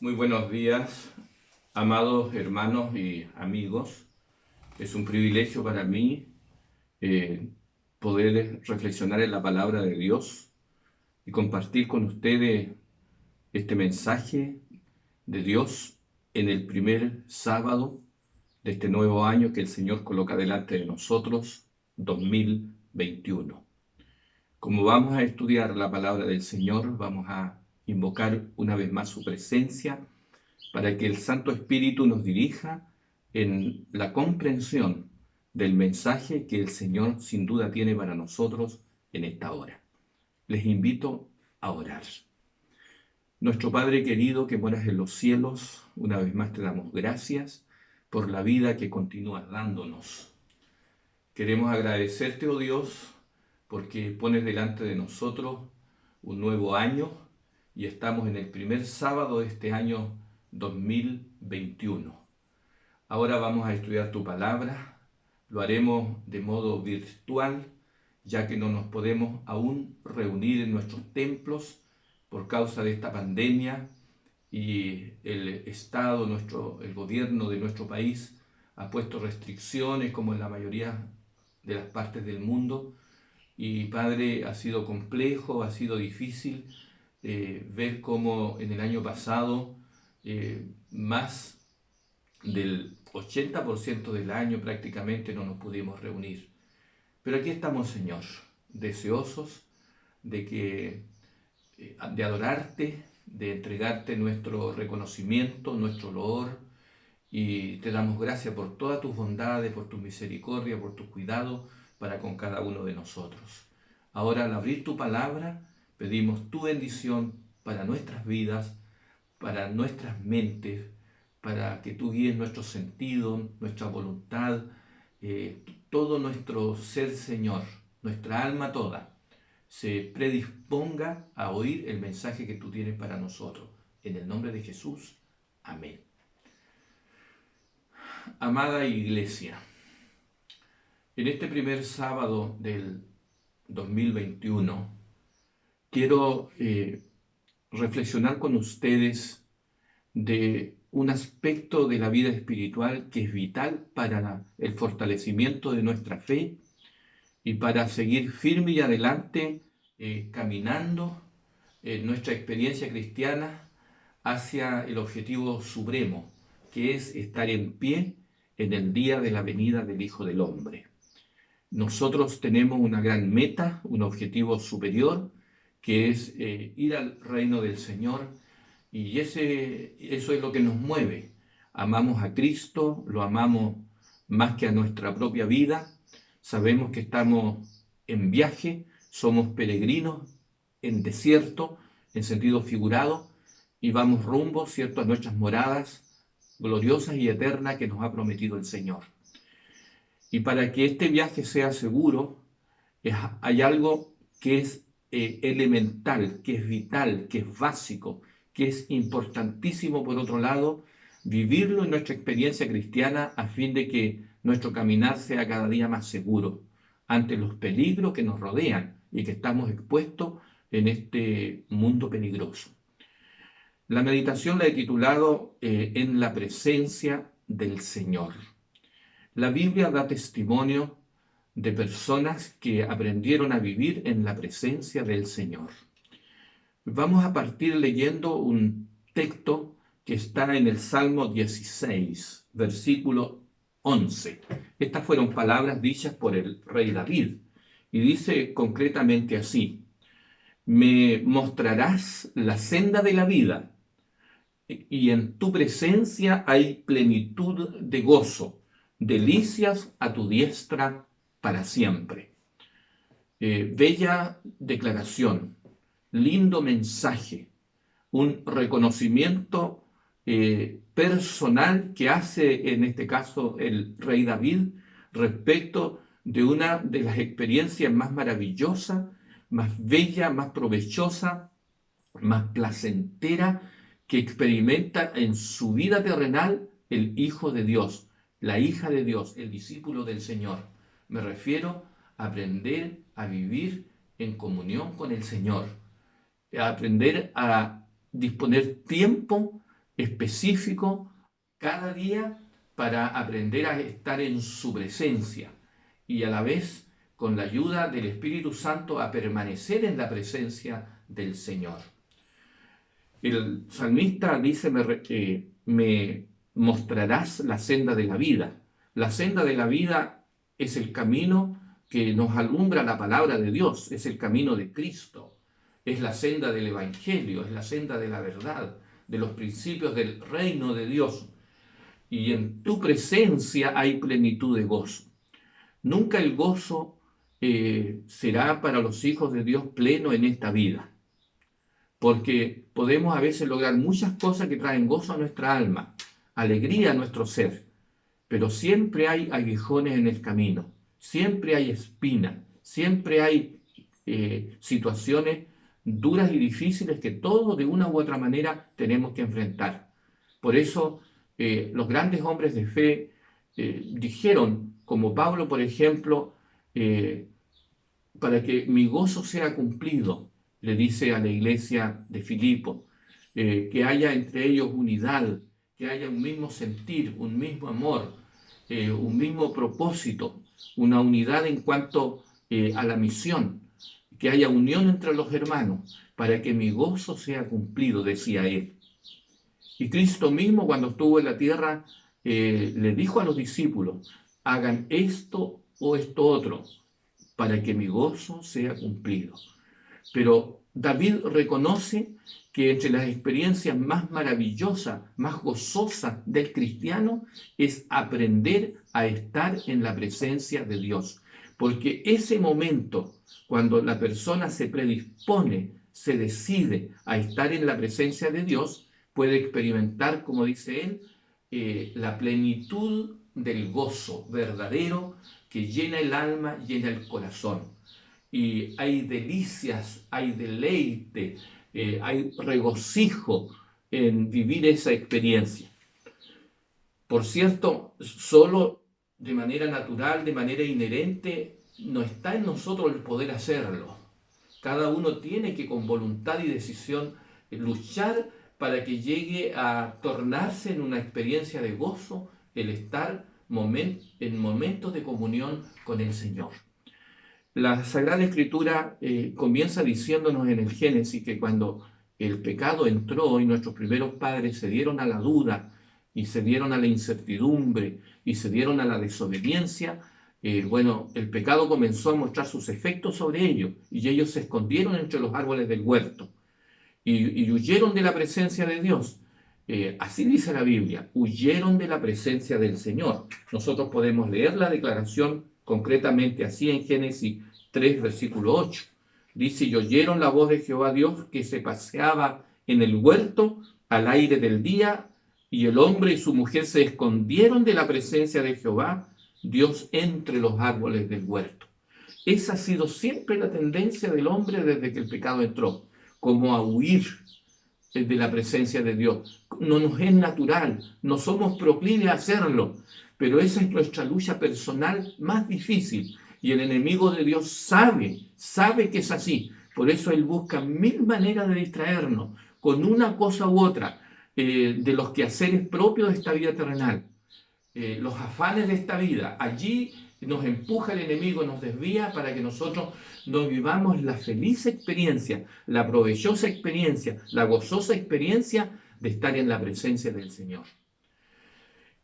Muy buenos días, amados hermanos y amigos. Es un privilegio para mí eh, poder reflexionar en la palabra de Dios y compartir con ustedes este mensaje de Dios en el primer sábado de este nuevo año que el Señor coloca delante de nosotros, 2021. Como vamos a estudiar la palabra del Señor, vamos a invocar una vez más su presencia para que el Santo Espíritu nos dirija en la comprensión del mensaje que el Señor sin duda tiene para nosotros en esta hora. Les invito a orar. Nuestro Padre querido que moras en los cielos, una vez más te damos gracias por la vida que continúas dándonos. Queremos agradecerte, oh Dios, porque pones delante de nosotros un nuevo año y estamos en el primer sábado de este año 2021. Ahora vamos a estudiar tu palabra, lo haremos de modo virtual, ya que no nos podemos aún reunir en nuestros templos por causa de esta pandemia y el Estado, el gobierno de nuestro país ha puesto restricciones como en la mayoría de las partes del mundo. Y Padre, ha sido complejo, ha sido difícil ver cómo en el año pasado más del 80% del año prácticamente no nos pudimos reunir. Pero aquí estamos, Señor, deseosos de adorarte, de entregarte nuestro reconocimiento, nuestro loor, y te damos gracias por todas tus bondades, por tu misericordia, por tu cuidado para con cada uno de nosotros. Ahora, al abrir tu palabra, pedimos tu bendición para nuestras vidas, para nuestras mentes, para que tú guíes nuestros sentidos, nuestra voluntad, todo nuestro ser, Señor, nuestra alma toda, se predisponga a oír el mensaje que tú tienes para nosotros. En el nombre de Jesús, amén. Amada Iglesia, en este primer sábado del 2021 quiero reflexionar con ustedes de un aspecto de la vida espiritual que es vital para el fortalecimiento de nuestra fe y para seguir firme y adelante caminando en nuestra experiencia cristiana hacia el objetivo supremo, que es estar en pie en el día de la venida del Hijo del Hombre. Nosotros tenemos una gran meta, un objetivo superior, que es ir al reino del Señor, y eso es lo que nos mueve. Amamos a Cristo, lo amamos más que a nuestra propia vida, sabemos que estamos en viaje, somos peregrinos en desierto, en sentido figurado, y vamos rumbo, ¿cierto?, a nuestras moradas gloriosas y eternas que nos ha prometido el Señor. Y para que este viaje sea seguro, hay algo que es elemental, que es vital, que es básico, que es importantísimo, por otro lado, vivirlo en nuestra experiencia cristiana a fin de que nuestro caminar sea cada día más seguro ante los peligros que nos rodean y que estamos expuestos en este mundo peligroso. La meditación la he titulado En la presencia del Señor. La Biblia da testimonio de personas que aprendieron a vivir en la presencia del Señor. Vamos a partir leyendo un texto que está en el Salmo 16, versículo 11. Estas fueron palabras dichas por el rey David y dice concretamente así: me mostrarás la senda de la vida y en tu presencia hay plenitud de gozo, delicias a tu diestra para siempre. Bella declaración, lindo mensaje, un reconocimiento personal que hace en este caso el rey David respecto de una de las experiencias más maravillosas, más bella, más provechosa, más placentera que experimenta en su vida terrenal el Hijo de Dios, la hija de Dios, el discípulo del Señor. Me refiero a aprender a vivir en comunión con el Señor, a aprender a disponer tiempo específico cada día para aprender a estar en su presencia y a la vez, con la ayuda del Espíritu Santo, a permanecer en la presencia del Señor. El salmista dice, me mostrarás la senda de la vida. La senda de la vida es el camino que nos alumbra la palabra de Dios, es el camino de Cristo, es la senda del Evangelio, es la senda de la verdad, de los principios del reino de Dios. Y en tu presencia hay plenitud de gozo. Nunca el gozo será para los hijos de Dios pleno en esta vida, porque podemos a veces lograr muchas cosas que traen gozo a nuestra alma, alegría a nuestro ser, pero siempre hay aguijones en el camino, siempre hay espinas, siempre hay situaciones duras y difíciles que todos de una u otra manera tenemos que enfrentar. Por eso los grandes hombres de fe dijeron, como Pablo, por ejemplo, para que mi gozo sea cumplido, le dice a la iglesia de Filipo, que haya entre ellos unidad, que haya un mismo sentir, un mismo amor, un mismo propósito, una unidad en cuanto a la misión, que haya unión entre los hermanos, para que mi gozo sea cumplido, decía él. Y Cristo mismo, cuando estuvo en la tierra, le dijo a los discípulos, hagan esto o esto otro, para que mi gozo sea cumplido. Pero David reconoce que entre las experiencias más maravillosas, más gozosas del cristiano, es aprender a estar en la presencia de Dios. Porque ese momento, cuando la persona se predispone, se decide a estar en la presencia de Dios, puede experimentar, como dice él, la plenitud del gozo verdadero que llena el alma, llena el corazón. Y hay delicias, hay deleite, hay regocijo en vivir esa experiencia. Por cierto, solo de manera natural, de manera inherente, no está en nosotros el poder hacerlo. Cada uno tiene que con voluntad y decisión luchar para que llegue a tornarse en una experiencia de gozo el estar en momentos de comunión con el Señor. La Sagrada Escritura comienza diciéndonos en el Génesis que cuando el pecado entró y nuestros primeros padres se dieron a la duda y se dieron a la incertidumbre y se dieron a la desobediencia, el pecado comenzó a mostrar sus efectos sobre ellos y ellos se escondieron entre los árboles del huerto y huyeron de la presencia de Dios. Así dice la Biblia, huyeron de la presencia del Señor. Nosotros podemos leer la declaración concretamente así en Génesis 3, versículo 8. Dice, y oyeron la voz de Jehová Dios que se paseaba en el huerto al aire del día, y el hombre y su mujer se escondieron de la presencia de Jehová, Dios entre los árboles del huerto. Esa ha sido siempre la tendencia del hombre desde que el pecado entró, como a huir de la presencia de Dios. No nos es natural, no somos proclives a hacerlo, pero esa es nuestra lucha personal más difícil y el enemigo de Dios sabe que es así. Por eso él busca mil maneras de distraernos con una cosa u otra de los quehaceres propios de esta vida terrenal, los afanes de esta vida. Allí nos empuja el enemigo, nos desvía para que nosotros no vivamos la feliz experiencia, la provechosa experiencia, la gozosa experiencia de estar en la presencia del Señor.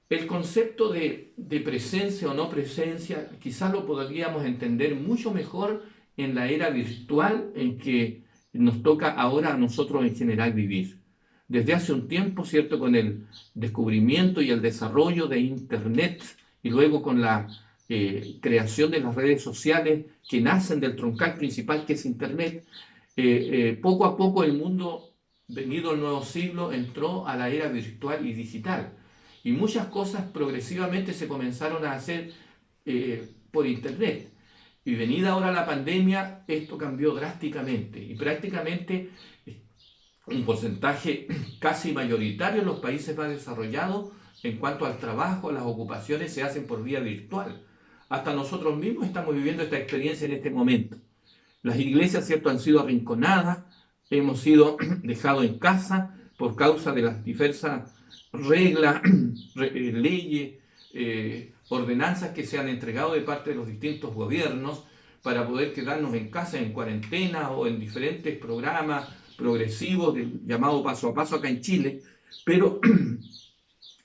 El concepto de presencia o no presencia quizás lo podríamos entender mucho mejor en la era virtual en que nos toca ahora a nosotros en general vivir. Desde hace un tiempo, ¿cierto?, con el descubrimiento y el desarrollo de Internet y luego con la creación de las redes sociales que nacen del troncal principal que es Internet, poco a poco el mundo, venido el nuevo siglo, entró a la era virtual y digital. Y muchas cosas progresivamente se comenzaron a hacer por Internet. Y venida ahora la pandemia, esto cambió drásticamente. Y prácticamente un porcentaje casi mayoritario en los países más desarrollados en cuanto al trabajo, las ocupaciones se hacen por vía virtual. Hasta nosotros mismos estamos viviendo esta experiencia en este momento. Las iglesias, ¿cierto?, han sido arrinconadas, hemos sido dejados en casa por causa de las diversas reglas, leyes, ordenanzas que se han entregado de parte de los distintos gobiernos para poder quedarnos en casa en cuarentena o en diferentes programas progresivos llamado paso a paso acá en Chile. Pero,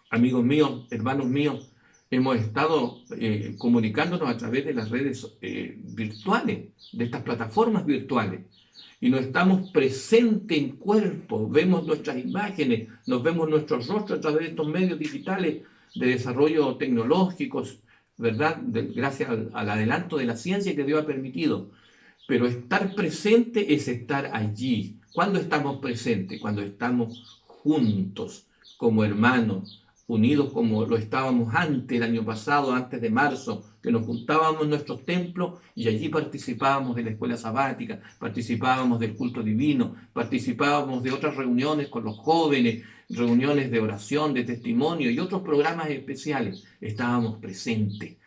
amigos míos, hermanos míos, hemos estado comunicándonos a través de las redes virtuales, de estas plataformas virtuales, y no estamos presentes en cuerpo, vemos nuestras imágenes, nos vemos nuestros rostros a través de estos medios digitales de desarrollo tecnológico, ¿verdad? Gracias al adelanto de la ciencia que Dios ha permitido. Pero estar presente es estar allí. ¿Cuándo estamos presentes? Cuando estamos juntos, como hermanos, unidos como lo estábamos antes, el año pasado, antes de marzo, que nos juntábamos en nuestros templos y allí participábamos de la escuela sabática, participábamos del culto divino, participábamos de otras reuniones con los jóvenes, reuniones de oración, de testimonio y otros programas especiales. Estábamos presentes,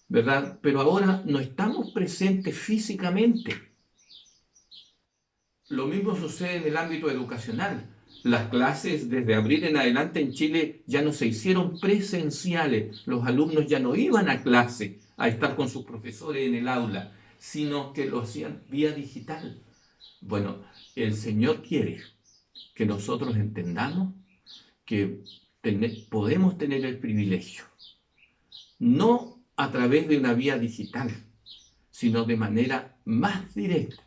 ¿verdad? Pero ahora no estamos presentes físicamente. Lo mismo sucede en el ámbito educacional. Las clases desde abril en adelante en Chile ya no se hicieron presenciales. Los alumnos ya no iban a clase a estar con sus profesores en el aula, sino que lo hacían vía digital. Bueno, el Señor quiere que nosotros entendamos que podemos tener el privilegio, no a través de una vía digital, sino de manera más directa.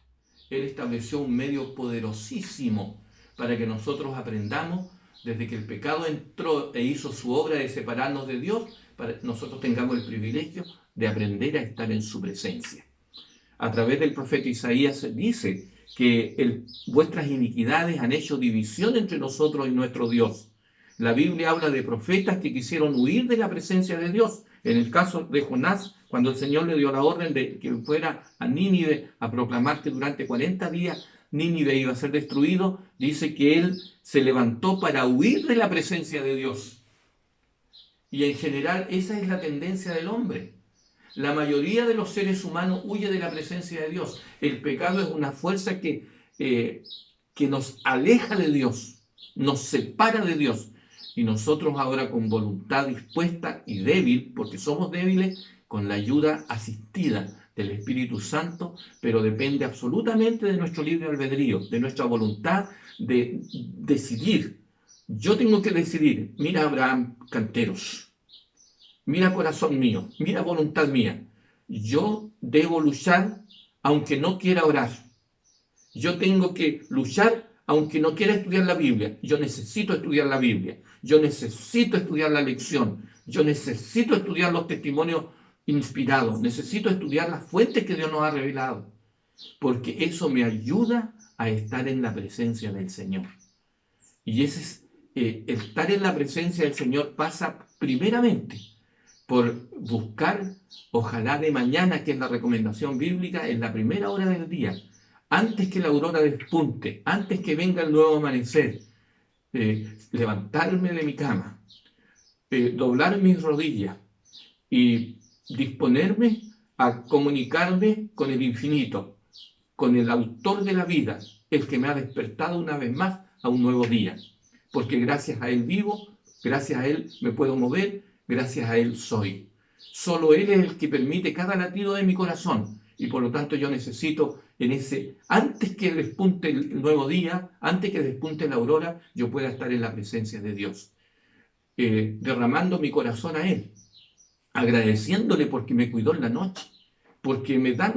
Él estableció un medio poderosísimo para que nosotros aprendamos desde que el pecado entró e hizo su obra de separarnos de Dios, para que nosotros tengamos el privilegio de aprender a estar en su presencia. A través del profeta Isaías dice que vuestras iniquidades han hecho división entre nosotros y nuestro Dios. La Biblia habla de profetas que quisieron huir de la presencia de Dios. En el caso de Jonás, cuando el Señor le dio la orden de que fuera a Nínive a proclamar que durante 40 días Nínive iba a ser destruido, dice que él se levantó para huir de la presencia de Dios. Y en general esa es la tendencia del hombre. La mayoría de los seres humanos huye de la presencia de Dios. El pecado es una fuerza que nos aleja de Dios, nos separa de Dios. Y nosotros ahora con voluntad dispuesta y débil, porque somos débiles, con la ayuda asistida del Espíritu Santo, pero depende absolutamente de nuestro libre albedrío, de nuestra voluntad de decidir. Yo tengo que decidir. Mira, Abraham Canteros, mira, corazón mío, mira, voluntad mía. Yo debo luchar aunque no quiera orar. Yo tengo que luchar aunque no quiera estudiar la Biblia. Yo necesito estudiar la Biblia. Yo necesito estudiar la lección. Yo necesito estudiar los testimonios inspirados. Necesito estudiar las fuentes que Dios nos ha revelado. Porque eso me ayuda a estar en la presencia del Señor. Y ese es, el estar en la presencia del Señor pasa primeramente por buscar, ojalá de mañana, que es la recomendación bíblica, en la primera hora del día, antes que la aurora despunte, antes que venga el nuevo amanecer, levantarme de mi cama, doblar mis rodillas y disponerme a comunicarme con el infinito, con el autor de la vida, el que me ha despertado una vez más a un nuevo día. Porque gracias a Él vivo, gracias a Él me puedo mover, gracias a Él soy. Solo Él es el que permite cada latido de mi corazón. Y por lo tanto yo necesito antes que despunte el nuevo día, antes que despunte la aurora, yo pueda estar en la presencia de Dios. Derramando mi corazón a Él, agradeciéndole porque me cuidó en la noche, porque me da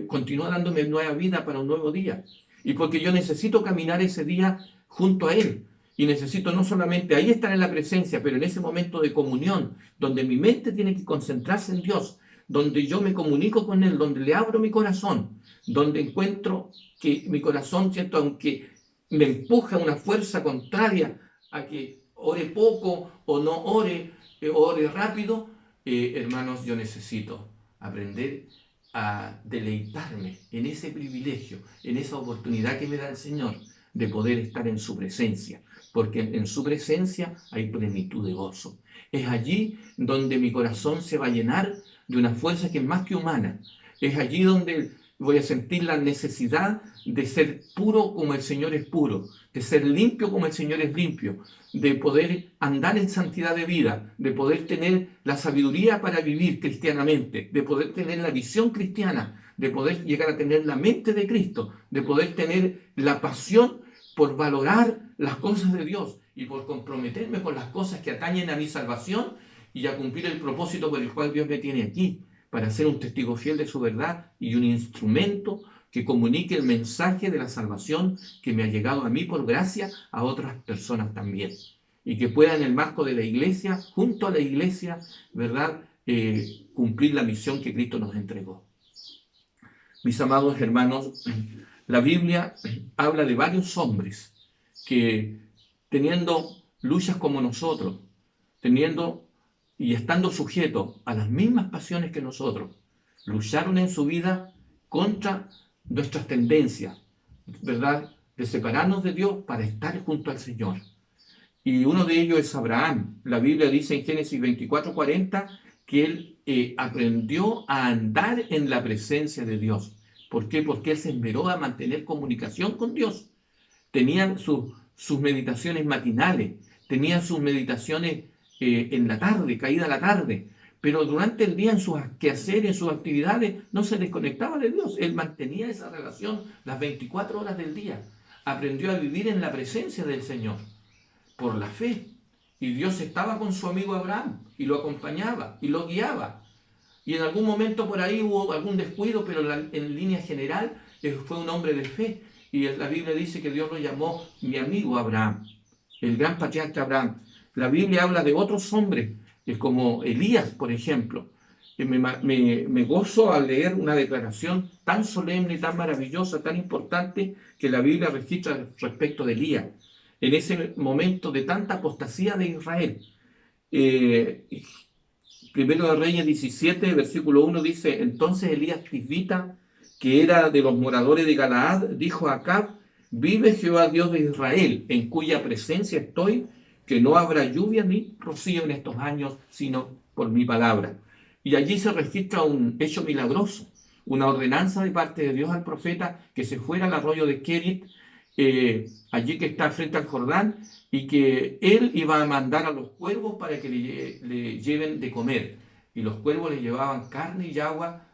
continúa dándome nueva vida para un nuevo día, y porque yo necesito caminar ese día junto a Él, y necesito no solamente ahí estar en la presencia, pero en ese momento de comunión, donde mi mente tiene que concentrarse en Dios, donde yo me comunico con Él, donde le abro mi corazón, donde encuentro que mi corazón, ¿cierto?, aunque me empuja una fuerza contraria a que ore poco o no ore, ore rápido, hermanos, yo necesito aprender a deleitarme en ese privilegio, en esa oportunidad que me da el Señor de poder estar en su presencia, porque en su presencia hay plenitud de gozo. Es allí donde mi corazón se va a llenar de una fuerza que es más que humana. Es allí donde voy a sentir la necesidad de ser puro como el Señor es puro, de ser limpio como el Señor es limpio, de poder andar en santidad de vida, de poder tener la sabiduría para vivir cristianamente, de poder tener la visión cristiana, de poder llegar a tener la mente de Cristo, de poder tener la pasión por valorar las cosas de Dios y por comprometerme con las cosas que atañen a mi salvación y a cumplir el propósito por el cual Dios me tiene aquí, para ser un testigo fiel de su verdad y un instrumento que comunique el mensaje de la salvación que me ha llegado a mí por gracia a otras personas también. Y que pueda en el marco de la iglesia, junto a la iglesia, ¿verdad?, cumplir la misión que Cristo nos entregó. Mis amados hermanos, la Biblia habla de varios hombres que, teniendo luchas como nosotros, teniendo y estando sujetos a las mismas pasiones que nosotros, lucharon en su vida contra nuestras tendencias, ¿verdad?, de separarnos de Dios para estar junto al Señor. Y uno de ellos es Abraham. La Biblia dice en Génesis 24:40 que él aprendió a andar en la presencia de Dios. ¿Por qué? Porque él se esmeró a mantener comunicación con Dios. Tenían sus meditaciones matinales, tenían sus meditaciones en la tarde, caída la tarde, pero durante el día en sus quehaceres, en sus actividades, no se desconectaba de Dios. Él mantenía esa relación las 24 horas del día. Aprendió a vivir en la presencia del Señor por la fe. Y Dios estaba con su amigo Abraham y lo acompañaba y lo guiaba. Y en algún momento por ahí hubo algún descuido, pero en línea general fue un hombre de fe. Y la Biblia dice que Dios lo llamó mi amigo Abraham, el gran patriarca Abraham. La Biblia habla de otros hombres, como Elías, por ejemplo. Me gozo al leer una declaración tan solemne, tan maravillosa, tan importante que la Biblia registra respecto de Elías, en ese momento de tanta apostasía de Israel. Primero de Reyes 17, versículo 1 dice: entonces Elías Tisbita, que era de los moradores de Galaad, dijo a Acab: vive Jehová Dios de Israel, en cuya presencia estoy, que no habrá lluvia ni rocío en estos años, sino por mi palabra. Y allí se registra un hecho milagroso, una ordenanza de parte de Dios al profeta que se fuera al arroyo de Kerit, allí que está frente al Jordán, y que él iba a mandar a los cuervos para que le lleven de comer. Y los cuervos le llevaban carne y agua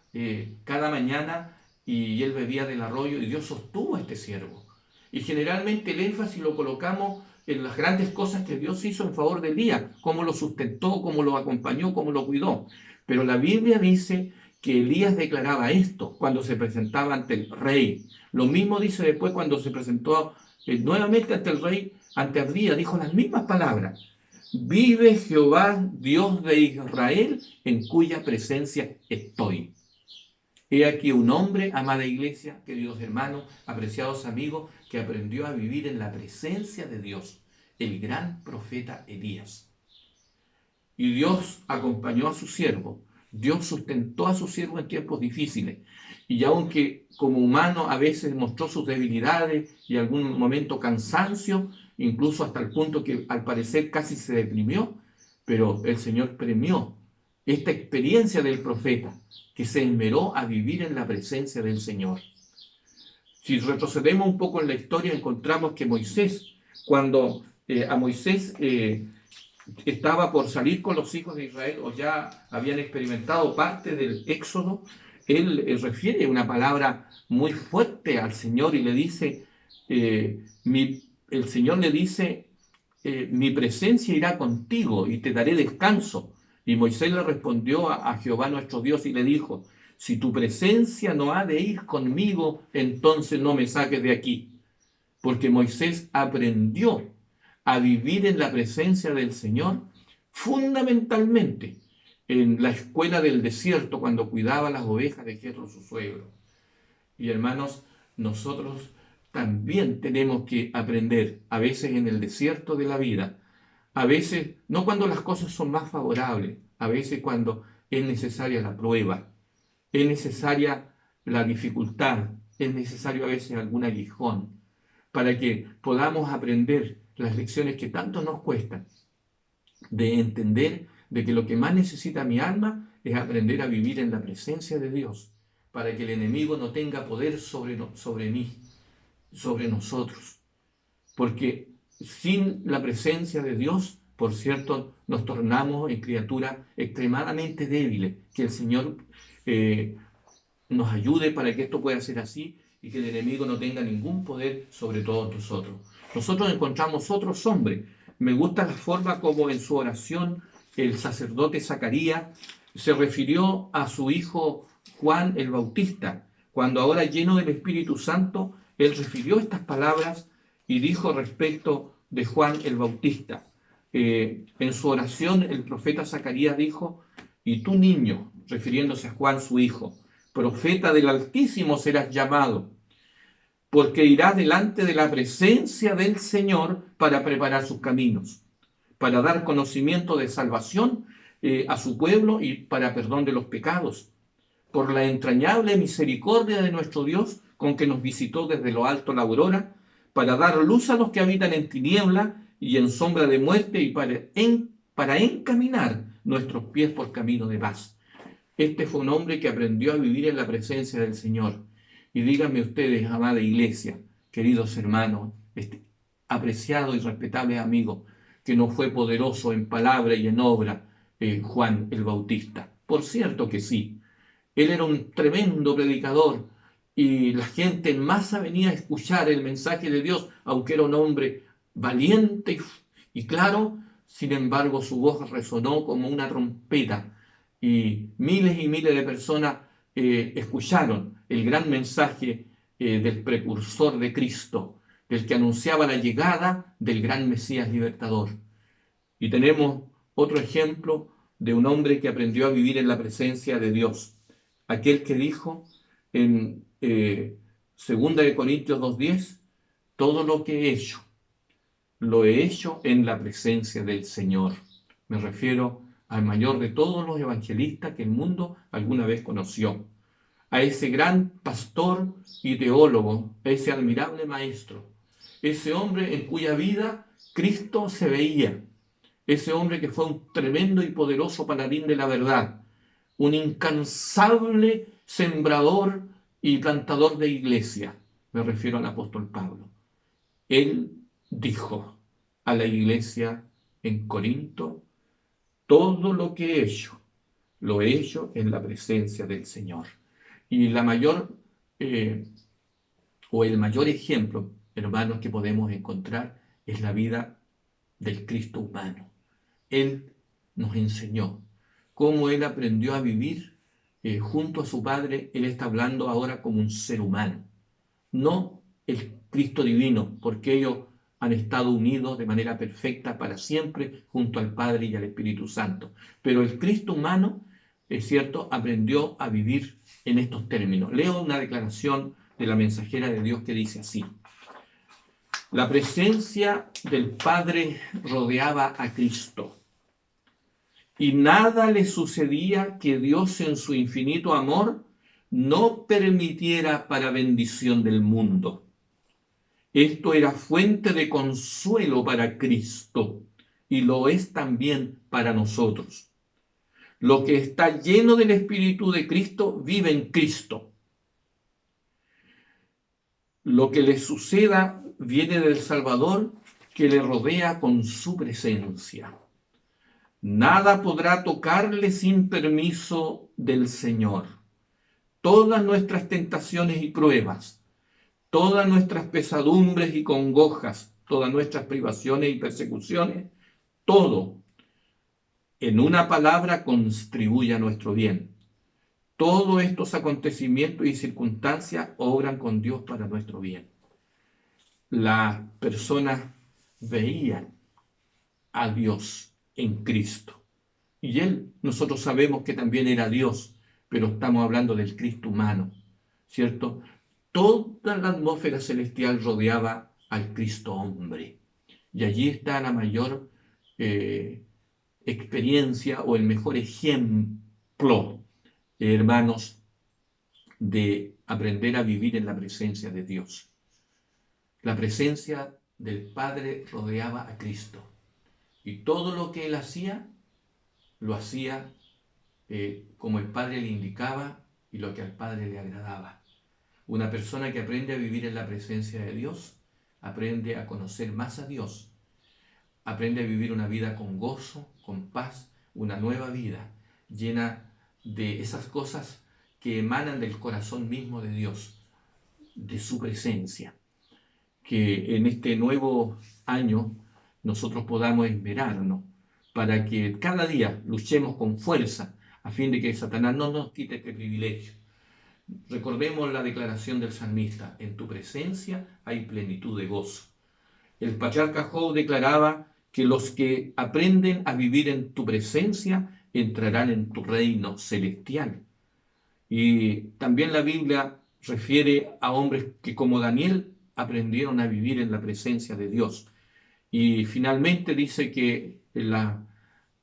cada mañana, y él bebía del arroyo, y Dios sostuvo a este siervo. Y generalmente el énfasis lo colocamos en las grandes cosas que Dios hizo en favor de Elías, cómo lo sustentó, cómo lo acompañó, cómo lo cuidó. Pero la Biblia dice que Elías declaraba esto cuando se presentaba ante el rey. Lo mismo dice después cuando se presentó nuevamente ante el rey, ante Abdías, dijo las mismas palabras: vive Jehová Dios de Israel, en cuya presencia estoy. He aquí un hombre, amada iglesia, queridos hermanos, apreciados amigos, que aprendió a vivir en la presencia de Dios, el gran profeta Elías. Y Dios acompañó a su siervo, Dios sustentó a su siervo en tiempos difíciles. Y aunque como humano a veces mostró sus debilidades y algún momento cansancio, incluso hasta el punto que al parecer casi se deprimió, pero el Señor premió esta experiencia del profeta, que se esmeró a vivir en la presencia del Señor. Si retrocedemos un poco en la historia, encontramos que Moisés, cuando a Moisés estaba por salir con los hijos de Israel, o ya habían experimentado parte del éxodo, él refiere una palabra muy fuerte al Señor y le dice, el Señor le dice, mi presencia irá contigo y te daré descanso. Y Moisés le respondió a Jehová nuestro Dios y le dijo: si tu presencia no ha de ir conmigo, entonces no me saques de aquí. Porque Moisés aprendió a vivir en la presencia del Señor fundamentalmente en la escuela del desierto, cuando cuidaba las ovejas de Jetro, su suegro. Y hermanos, nosotros también tenemos que aprender, a veces en el desierto de la vida, a veces no cuando las cosas son más favorables, a veces cuando es necesaria la prueba, es necesaria la dificultad, es necesario a veces algún aguijón, para que podamos aprender las lecciones que tanto nos cuestan, de entender de que lo que más necesita mi alma es aprender a vivir en la presencia de Dios, para que el enemigo no tenga poder sobre mí, sobre nosotros. Porque sin la presencia de Dios, por cierto, nos tornamos en criaturas extremadamente débiles. Que el Señor nos ayude para que esto pueda ser así y que el enemigo no tenga ningún poder sobre todos nosotros. Nosotros encontramos otros hombres. Me gusta la forma como en su oración el sacerdote Zacarías se refirió a su hijo Juan el Bautista, cuando ahora lleno del Espíritu Santo, él refirió estas palabras y dijo respecto de Juan el Bautista. En su oración el profeta Zacarías dijo: y tú, niño, refiriéndose a Juan su hijo, profeta del Altísimo serás llamado, porque irás delante de la presencia del Señor para preparar sus caminos, para dar conocimiento de salvación a su pueblo y para perdón de los pecados, por la entrañable misericordia de nuestro Dios, con que nos visitó desde lo alto la aurora, para dar luz a los que habitan en tiniebla y en sombra de muerte, y para encaminar nuestros pies por camino de paz. Este fue un hombre que aprendió a vivir en la presencia del Señor. Y díganme ustedes, amada iglesia, queridos hermanos, apreciado y respetable amigo, que no fue poderoso en palabra y en obra Juan el Bautista. Por cierto que sí, él era un tremendo predicador y la gente en masa venía a escuchar el mensaje de Dios, aunque era un hombre valiente y claro. Sin embargo, su voz resonó como una trompeta y miles de personas escucharon el gran mensaje del precursor de Cristo, del que anunciaba la llegada del gran Mesías libertador. Y tenemos otro ejemplo de un hombre que aprendió a vivir en la presencia de Dios, aquel que dijo en 2 Corintios 2:10: todo lo que he hecho, lo he hecho en la presencia del Señor. Me refiero al mayor de todos los evangelistas que el mundo alguna vez conoció, a ese gran pastor y teólogo, a ese admirable maestro, ese hombre en cuya vida Cristo se veía, ese hombre que fue un tremendo y poderoso paladín de la verdad, un incansable sembrador y plantador de iglesia. Me refiero al apóstol Pablo. Él dijo a la iglesia en Corinto: todo lo que he hecho, lo he hecho en la presencia del Señor. Y la mayor o el mayor ejemplo, hermanos, que podemos encontrar es la vida del Cristo humano. Él nos enseñó cómo Él aprendió a vivir junto a su Padre. Él está hablando ahora como un ser humano, no el Cristo divino, porque ellos han estado unidos de manera perfecta para siempre junto al Padre y al Espíritu Santo. Pero el Cristo humano, es cierto, aprendió a vivir en estos términos. Leo una declaración de la mensajera de Dios que dice así: la presencia del Padre rodeaba a Cristo, y nada le sucedía que Dios en su infinito amor no permitiera para bendición del mundo. Esto era fuente de consuelo para Cristo y lo es también para nosotros. Lo que está lleno del Espíritu de Cristo vive en Cristo. Lo que le suceda viene del Salvador, que le rodea con su presencia. Nada podrá tocarle sin permiso del Señor. Todas nuestras tentaciones y pruebas, todas nuestras pesadumbres y congojas, todas nuestras privaciones y persecuciones, todo, en una palabra, contribuye a nuestro bien. Todos estos acontecimientos y circunstancias obran con Dios para nuestro bien. Las personas veían a Dios en Cristo. Y nosotros sabemos que también era Dios, pero estamos hablando del Cristo humano, ¿cierto? Toda la atmósfera celestial rodeaba al Cristo hombre. Y allí está la mayor experiencia o el mejor ejemplo, hermanos, de aprender a vivir en la presencia de Dios. La presencia del Padre rodeaba a Cristo. Y todo lo que Él hacía, lo hacía como el Padre le indicaba y lo que al Padre le agradaba. Una persona que aprende a vivir en la presencia de Dios, aprende a conocer más a Dios, aprende a vivir una vida con gozo, con paz, una nueva vida llena de esas cosas que emanan del corazón mismo de Dios, de su presencia. Que en este nuevo año nosotros podamos esmerarnos para que cada día luchemos con fuerza a fin de que Satanás no nos quite este privilegio. Recordemos la declaración del salmista: en tu presencia hay plenitud de gozo. El patriarca Job declaraba que los que aprenden a vivir en tu presencia entrarán en tu reino celestial. Y también la Biblia refiere a hombres que, como Daniel, aprendieron a vivir en la presencia de Dios. Y finalmente dice que la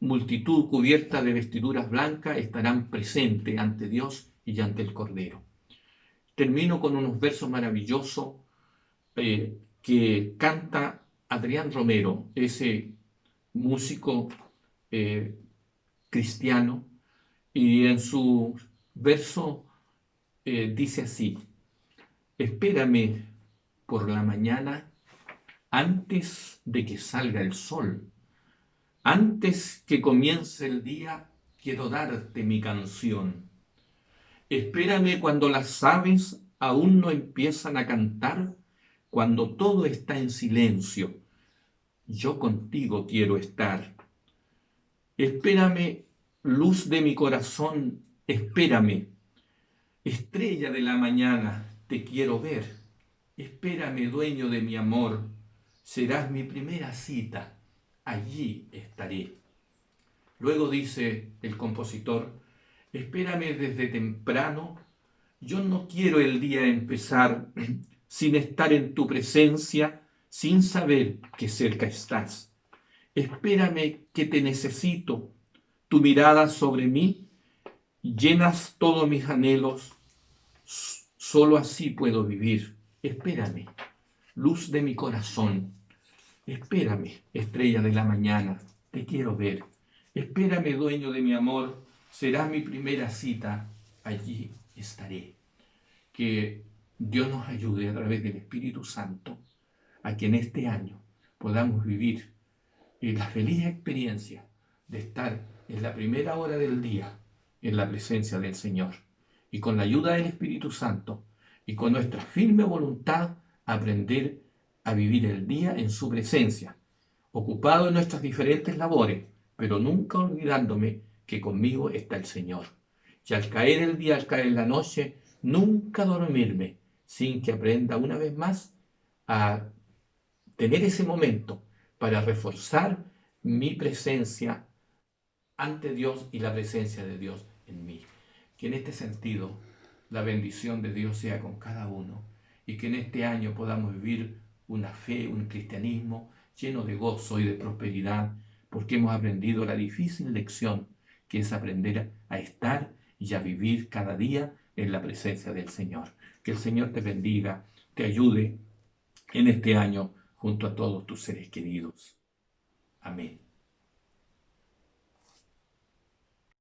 multitud cubierta de vestiduras blancas estarán presentes ante Dios y ante el Cordero. Termino con unos versos maravillosos que canta Adrián Romero, ese músico cristiano, y en su verso dice así: espérame por la mañana antes de que salga el sol, antes que comience el día, quiero darte mi canción. Espérame cuando las aves aún no empiezan a cantar, cuando todo está en silencio, yo contigo quiero estar. Espérame, luz de mi corazón, espérame. Estrella de la mañana, te quiero ver. Espérame, dueño de mi amor, serás mi primera cita, allí estaré. Luego dice el compositor: espérame desde temprano, yo no quiero el día empezar sin estar en tu presencia, sin saber que cerca estás. Espérame que te necesito, tu mirada sobre mí, llenas todos mis anhelos, solo así puedo vivir. Espérame, luz de mi corazón, espérame, estrella de la mañana, te quiero ver. Espérame, dueño de mi amor, serás mi primera cita, allí estaré. Que Dios nos ayude a través del Espíritu Santo a que en este año podamos vivir la feliz experiencia de estar en la primera hora del día en la presencia del Señor, y con la ayuda del Espíritu Santo y con nuestra firme voluntad aprender a vivir el día en su presencia, ocupado en nuestras diferentes labores, pero nunca olvidándome que conmigo está el Señor. Y al caer el día, al caer la noche, nunca dormirme sin que aprenda una vez más a tener ese momento para reforzar mi presencia ante Dios y la presencia de Dios en mí. Que en este sentido la bendición de Dios sea con cada uno y que en este año podamos vivir una fe, un cristianismo lleno de gozo y de prosperidad, porque hemos aprendido la difícil lección que es aprender a estar y a vivir cada día en la presencia del Señor. Que el Señor te bendiga, te ayude en este año junto a todos tus seres queridos. Amén.